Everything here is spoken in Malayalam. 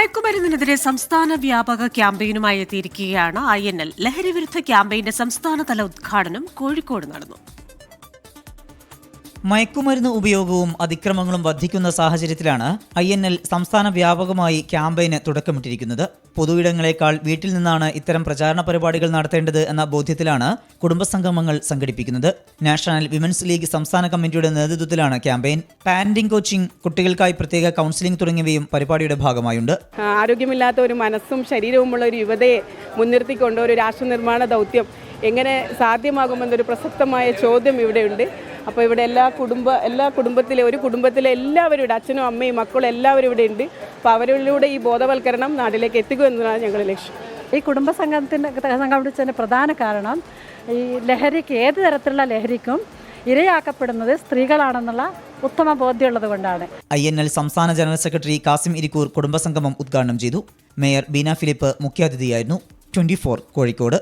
മയക്കുമരുന്നിനെതിരെ സംസ്ഥാന വ്യാപക ക്യാമ്പയിനുമായി എത്തിയിരിക്കുകയാണ് INL. ലഹരിവിരുദ്ധ ക്യാമ്പയിന്റെ സംസ്ഥാനതല ഉദ്ഘാടനം കോഴിക്കോട് നടന്നു. മയക്കുമരുന്ന് ഉപയോഗവും അതിക്രമങ്ങളും വർദ്ധിക്കുന്ന സാഹചര്യത്തിലാണ് INL സംസ്ഥാന വ്യാപകമായി ക്യാമ്പയിന് തുടക്കമിട്ടിരിക്കുന്നത്. പൊതുയിടങ്ങളെക്കാൾ വീട്ടിൽ നിന്നാണ് ഇത്തരം പ്രചാരണ പരിപാടികൾ നടത്തേണ്ടത് എന്ന ബോധ്യത്തിലാണ് കുടുംബസംഗമങ്ങൾ സംഘടിപ്പിക്കുന്നത്. നാഷണൽ വിമൻസ് ലീഗ് സംസ്ഥാന കമ്മിറ്റിയുടെ നേതൃത്വത്തിലാണ് ക്യാമ്പയിൻ. പാരന്റിംഗ് കോച്ചിംഗ്, കുട്ടികൾക്കായി പ്രത്യേക കൗൺസിലിംഗ് തുടങ്ങിയവയും പരിപാടിയുടെ ഭാഗമായുണ്ട്. ആരോഗ്യമില്ലാത്ത ഒരു മനസ്സും ശരീരവുമുള്ള ഒരു യുവതയെ മുൻനിർത്തിക്കൊണ്ട് ഒരു രാഷ്ട്ര നിർമ്മാണ ദൗത്യം എങ്ങനെ സാധ്യമാകുമെന്നൊരു പ്രസക്തമായ ചോദ്യം ഇവിടെയുണ്ട്. അപ്പോൾ ഇവിടെ എല്ലാ കുടുംബത്തിലെ എല്ലാവരും ഇവിടെ, അച്ഛനും അമ്മയും മക്കളും എല്ലാവരും ഇവിടെ ഉണ്ട്. അപ്പോൾ അവരിലൂടെ ഈ ബോധവൽക്കരണം നാട്ടിലേക്ക് എത്തിക്കുക എന്നതാണ് ഞങ്ങളുടെ ലക്ഷ്യം. ഈ സംഘടിച്ചതിൻ്റെ പ്രധാന കാരണം ഈ ലഹരിക്ക്, ഏത് തരത്തിലുള്ള ലഹരിക്കും ഇരയാക്കപ്പെടുന്നത് സ്ത്രീകളാണെന്നുള്ള ഉത്തമ ബോധ്യമുള്ളത് കൊണ്ടാണ്. INL സംസ്ഥാന ജനറൽ സെക്രട്ടറി കാസിം ഇരിക്കൂർ കുടുംബസംഗമം ഉദ്ഘാടനം ചെയ്തു. മേയർ ബീന ഫിലിപ്പ് മുഖ്യാതിഥിയായിരുന്നു. 24 കോഴിക്കോട്.